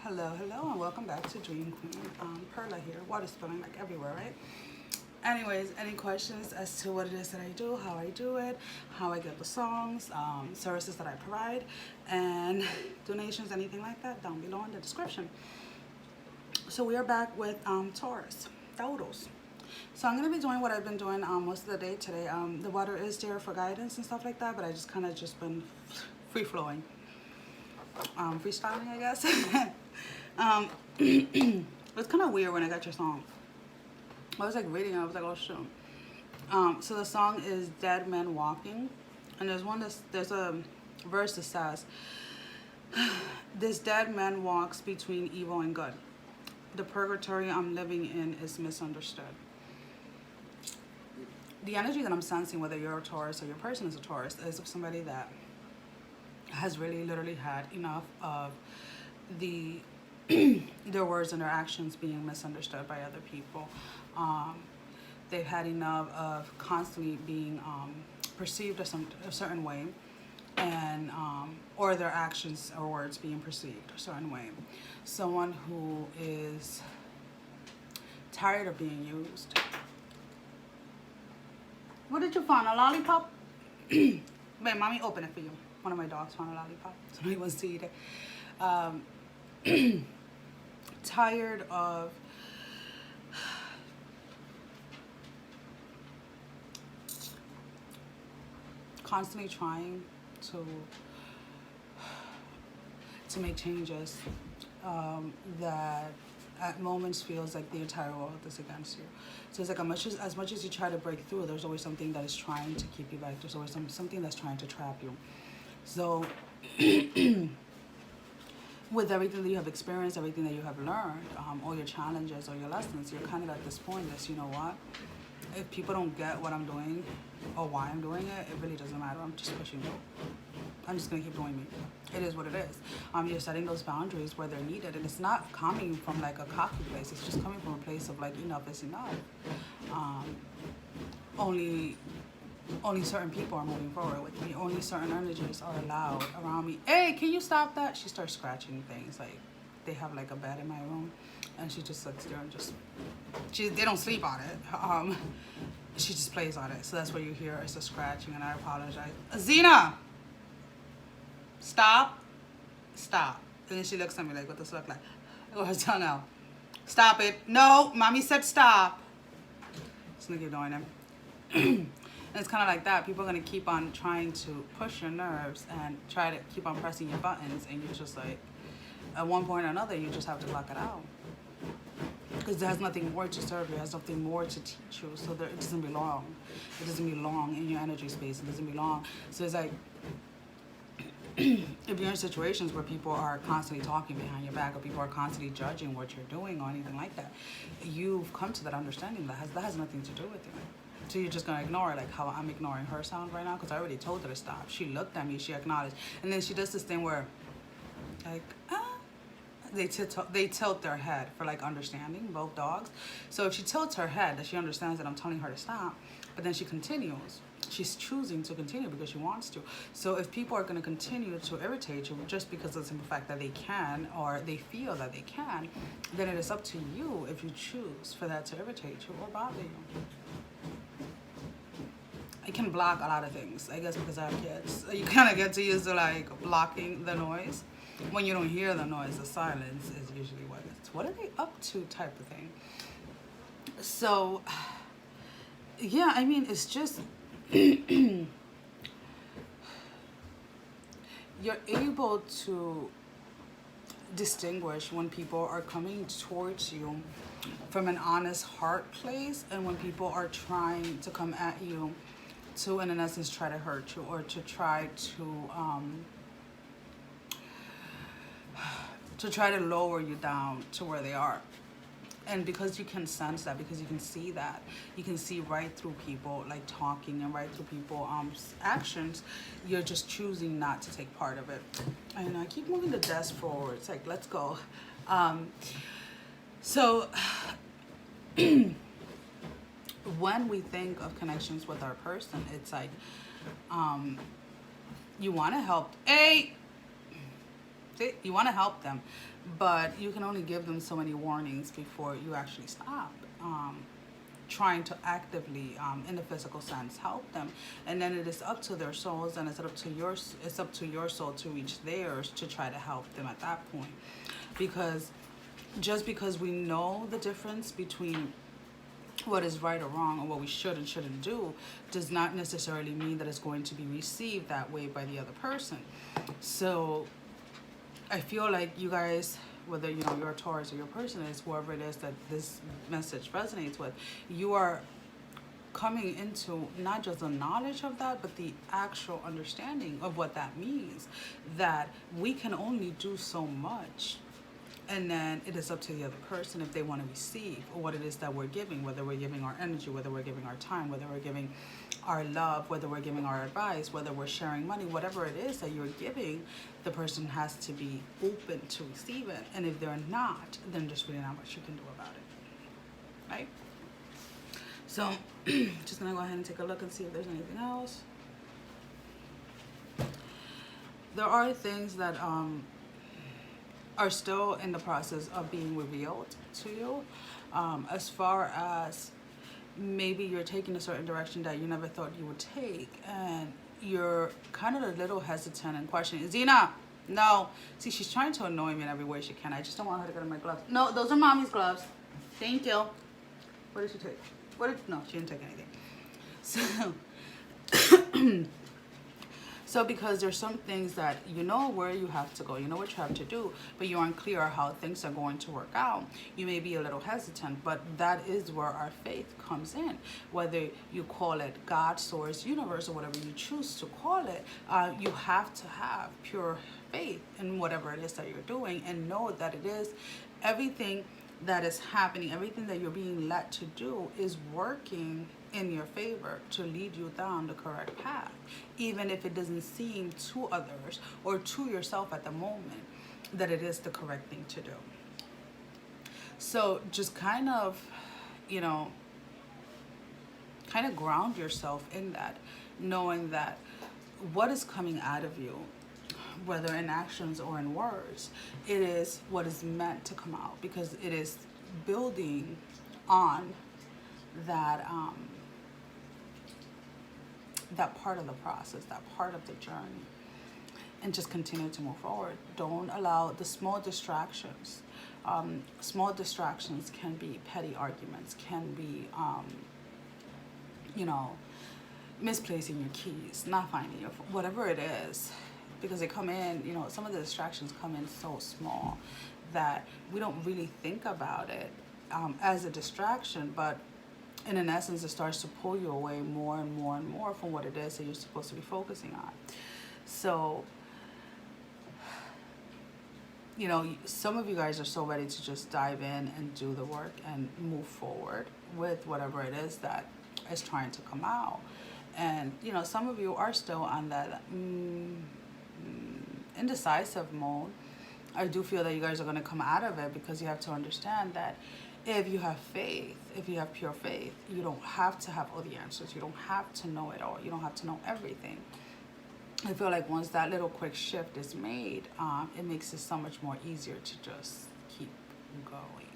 Hello, and welcome back to Dream Queen. Perla here. Water spilling like everywhere, right? Anyways, any questions as to what it is that I do, how I do it, how I get the songs, services that I provide, and donations, anything like that, down below in the description. So we are back with Taurus. So I'm going to be doing what I've been doing most of the day today. The water is there for guidance and stuff like that, but I just kind of been free-flowing. Freestyling, I guess. It's kind of weird when I got your song. I was like reading it, I was like, oh shoot. So the song is Dead Men Walking, and there's a verse that says, this dead man walks between evil and good. The purgatory I'm living in is misunderstood. The energy that I'm sensing, whether you're a Taurus or your person is a Taurus, is of somebody that has really literally had enough of their words and their actions being misunderstood by other people. They've had enough of constantly being perceived a certain way, and or their actions or words being perceived a certain way. Someone who is tired of being used. What did you find? A lollipop? Wait, mommy, open it for you. One of my dogs found a lollipop. Somebody wants to eat it. Tired of constantly trying to make changes that at moments feels like the entire world is against you. So it's like as much as you try to break through, there's always something that is trying to keep you back. There's always something that's trying to trap you. So with everything that you have experienced, everything that you have learned, all your challenges or your lessons, you're kind of at this point that's, you know what, if people don't get what I'm doing or why I'm doing it, it really doesn't matter. I'm just pushing it. I'm just going to keep doing me. It is what it is. You're setting those boundaries where they're needed, and it's not coming from like a cocky place. It's just coming from a place of like, enough is enough. Only certain people are moving forward with me. Only certain energies are allowed around me. Hey, can you stop that? She starts scratching things. Like, they have like a bed in my room, and she just sits there and they don't sleep on it. She just plays on it. So that's what you hear is the scratching, and I apologize. Zena! Stop. And then she looks at me like, what does this look like? I go, her tongue out. Stop it. No, mommy said stop. Just gonna keep doing it. And it's kind of like that. People are going to keep on trying to push your nerves and try to keep on pressing your buttons. And you're just like, at one point or another, you just have to block it out. Because it has nothing more to serve you. It has nothing more to teach you. So it doesn't belong. It doesn't belong in your energy space. It doesn't belong. So it's like, if you're in situations where people are constantly talking behind your back, or people are constantly judging what you're doing or anything like that, you've come to that understanding that has nothing to do with you. So you're just going to ignore it, like how I'm ignoring her sound right now, because I already told her to stop. She looked at me, she acknowledged. And then she does this thing where, like, they tilt their head for, like, understanding, both dogs. So if she tilts her head, that she understands that I'm telling her to stop, but then she continues. She's choosing to continue because she wants to. So if people are going to continue to irritate you just because of the simple fact that they can, or they feel that they can, then it is up to you if you choose for that to irritate you or bother you. I can block a lot of things, I guess, because I have kids. You kind of get to use the, like, blocking the noise. When you don't hear the noise, the silence is usually what are they up to type of thing. So, yeah, I mean, it's just, you're able to distinguish when people are coming towards you from an honest heart place, and when people are trying to come at you to, in essence, try to hurt you, or to try to lower you down to where they are. And because you can sense that, because you can see that, you can see right through people, like, talking, and right through people actions, you're just choosing not to take part of it. And I keep moving the desk forward. It's like, let's go. So when we think of connections with our person, it's like, you want to help. Hey, See, you want to help them, but you can only give them so many warnings before you actually stop trying to actively, in the physical sense, help them. And then it is up to their souls, and it's up to your soul to reach theirs to try to help them at that point. Because just because we know the difference between what is right or wrong, or what we should and shouldn't do, does not necessarily mean that it's going to be received that way by the other person. So I feel like you guys, whether you're a Taurus or your person is, whoever it is that this message resonates with, you are coming into not just the knowledge of that, but the actual understanding of what that means, that we can only do so much. And then it is up to the other person if they want to receive what it is that we're giving, whether we're giving our energy, whether we're giving our time, whether we're giving our love, whether we're giving our advice, whether we're sharing money, whatever it is that you're giving, the person has to be open to receive it. And if they're not, then there's really not much you can do about it, right? So just gonna go ahead and take a look and see if there's anything else. There are things that are still in the process of being revealed to you, as far as maybe you're taking a certain direction that you never thought you would take, and you're kind of a little hesitant and questioning. Zena, no. See, she's trying to annoy me in every way she can. I just don't want her to go to my gloves. No, those are mommy's gloves. Thank you. What did she take? No, she didn't take anything. So So because there's some things that you know where you have to go, you know what you have to do, but you aren't clear how things are going to work out. You may be a little hesitant, but that is where our faith comes in. Whether you call it God, source, universe, or whatever you choose to call it, you have to have pure faith in whatever it is that you're doing, and know that it is everything that is happening, everything that you're being led to do is working in your favor to lead you down the correct path, even if it doesn't seem to others or to yourself at the moment that it is the correct thing to do. So just kind of ground yourself in that, knowing that what is coming out of you, whether in actions or in words, it is what is meant to come out, because it is building on that that part of the process, that part of the journey, and just continue to move forward. Don't allow the small distractions. Small distractions can be petty arguments, can be misplacing your keys, not finding your phone, whatever it is, because they come in, some of the distractions come in so small that we don't really think about it as a distraction, but in essence, it starts to pull you away more and more and more from what it is that you're supposed to be focusing on. So, some of you guys are so ready to just dive in and do the work and move forward with whatever it is that is trying to come out. And, some of you are still on that indecisive mode. I do feel that you guys are going to come out of it, because you have to understand that if you have faith, if you have pure faith, you don't have to have all the answers. You don't have to know it all. You don't have to know everything. I feel like once that little quick shift is made, it makes it so much more easier to just keep going.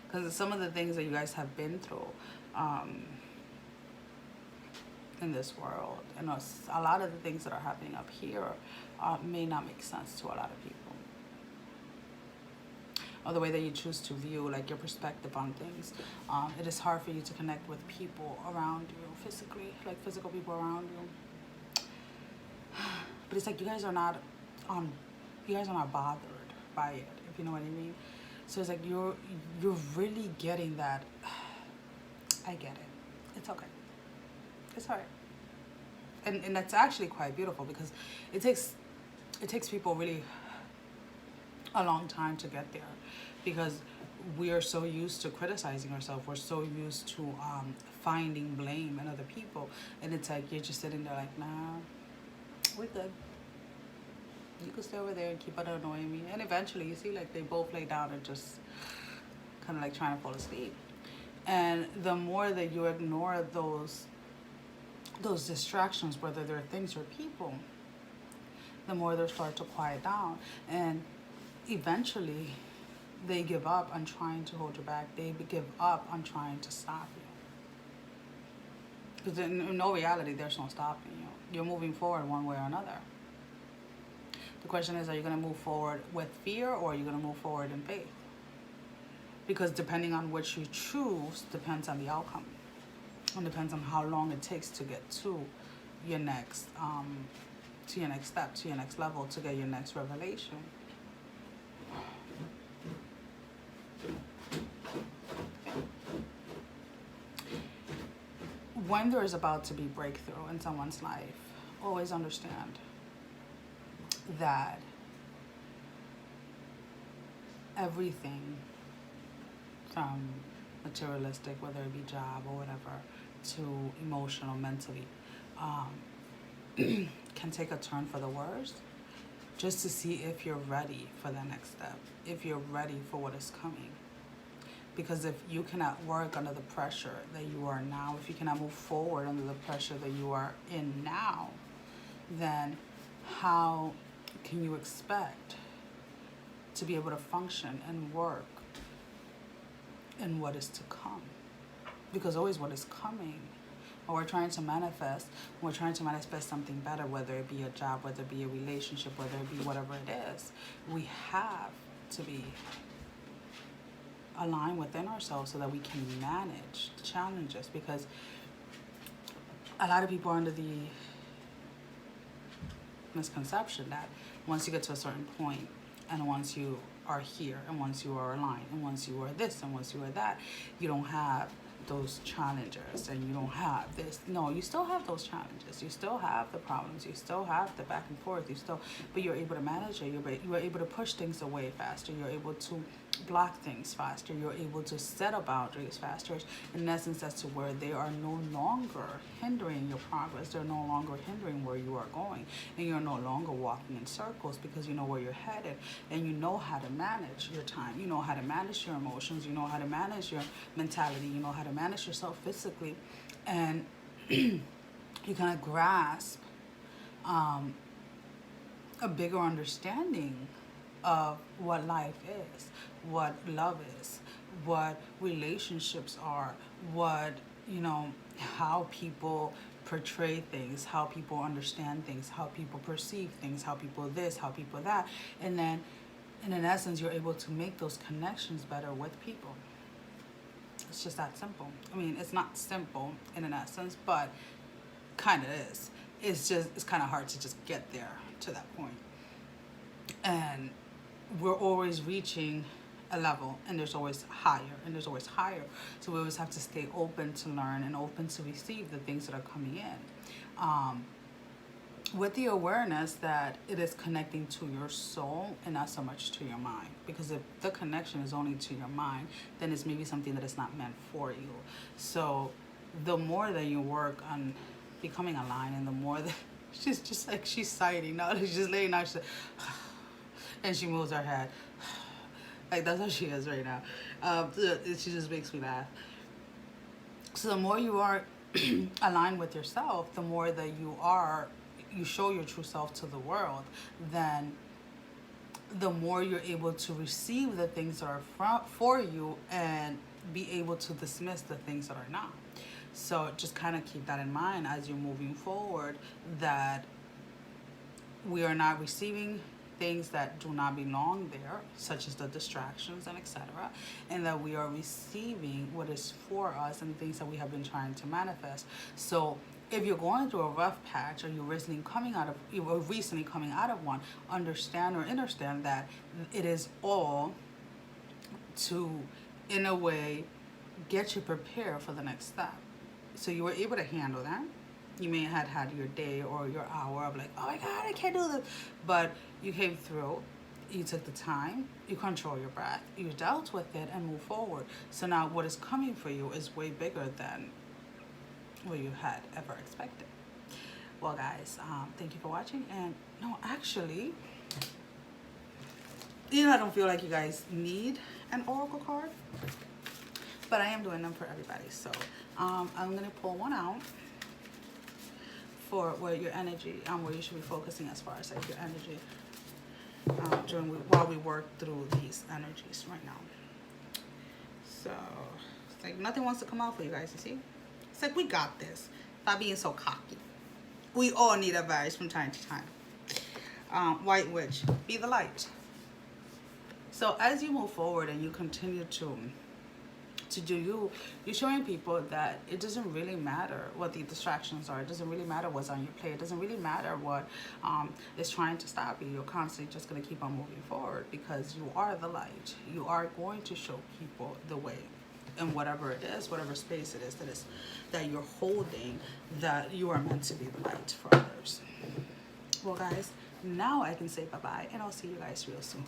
Because some of the things that you guys have been through in this world, and a lot of the things that are happening up here may not make sense to a lot of people. Or the way that you choose to view, like, your perspective on things. It is hard for you to connect with people around you physically, like physical people around you. But it's like you guys are not bothered by it, if you know what I mean. So it's like you're really getting that. I get it. It's okay. It's alright. And that's actually quite beautiful, because it takes people really a long time to get there, because we are so used to criticizing ourselves. We're so used to finding blame in other people, and it's like you're just sitting there like, nah, we're good. You can stay over there and keep on annoying me. And eventually you see, like, they both lay down and just kind of like trying to fall asleep. And the more that you ignore those distractions, whether they're things or people, the more they start to quiet down. And eventually, they give up on trying to hold you back. They give up on trying to stop you. Because in no reality, there's no stopping you. You're moving forward one way or another. The question is, are you going to move forward with fear, or are you going to move forward in faith? Because depending on which you choose depends on the outcome. And depends on how long it takes to get to your next step, to your next level, to get your next revelation. When there is about to be breakthrough in someone's life, always understand that everything from materialistic, whether it be job or whatever, to emotional, mentally, can take a turn for the worse, just to see if you're ready for the next step, if you're ready for what is coming. Because if you cannot work under the pressure that you are now, if you cannot move forward under the pressure that you are in now, then how can you expect to be able to function and work in what is to come? Because always what is coming, when we're trying to manifest, when we're trying to manifest something better, whether it be a job, whether it be a relationship, whether it be whatever it is, we have to be aligned within ourselves so that we can manage the challenges. Because a lot of people are under the misconception that once you get to a certain point, and once you are here, and once you are aligned, and once you are this, and once you are that, you don't have those challenges, and you don't have this. No, you still have those challenges. You still have the problems. You still have the back and forth. But you're able to manage it. You're able to push things away faster. You're able to block things faster. You're able to set up boundaries faster. In essence, that's to where they are no longer hindering your progress. They're no longer hindering where you are going. And you're no longer walking in circles, because you know where you're headed, and you know how to manage your time. You know how to manage your emotions. You know how to manage your mentality. You know how to manage yourself physically. And you kind of grasp a bigger understanding of what life is, what love is, what relationships are, what, how people portray things, how people understand things, how people perceive things, how people this, how people that. And then, in essence, you're able to make those connections better with people. It's just that simple. I mean, it's not simple in an essence, but kind of is. It's kind of hard to just get there to that point. And we're always reaching a level, and there's always higher, and there's always higher. So we always have to stay open to learn and open to receive the things that are coming in. With the awareness that it is connecting to your soul and not so much to your mind. Because if the connection is only to your mind, then it's maybe something that is not meant for you. So the more that you work on becoming aligned, and the more that she's just like, she's sighing now, she's just laying out, she's like, and she moves her head. Like, that's how she is right now. She just makes me laugh. So the more you are aligned with yourself, the more that you show your true self to the world, then the more you're able to receive the things that are for you, and be able to dismiss the things that are not. So just kind of keep that in mind as you're moving forward, that we are not receiving things that do not belong there, such as the distractions and etc., and that we are receiving what is for us and things that we have been trying to manifest. So if you're going through a rough patch, or you're recently coming out of one, understand that it is all to, in a way, get you prepared for the next step. So you were able to handle that. You may have had your day or your hour of like, oh my God, I can't do this. But you came through, you took the time, you control your breath, you dealt with it and move forward. So now what is coming for you is way bigger than what you had ever expected. Well, guys, thank you for watching. And no, actually, I don't feel like you guys need an oracle card, but I am doing them for everybody. So I'm going to pull one out for where your energy and where you should be focusing as far as like your energy while we work through these energies right now. So it's like nothing wants to come out for you guys, you see? It's like we got this. Stop being so cocky. We all need advice from time to time. White Witch, be the light. So as you move forward and you continue to do you, you're showing people that it doesn't really matter what the distractions are. It doesn't really matter what's on your plate. It doesn't really matter what is trying to stop you. You're constantly just going to keep on moving forward because you are the light. You are going to show people the way in whatever it is, whatever space it is that you're holding, that you are meant to be the light for others. Well, guys, now I can say bye-bye, and I'll see you guys real soon.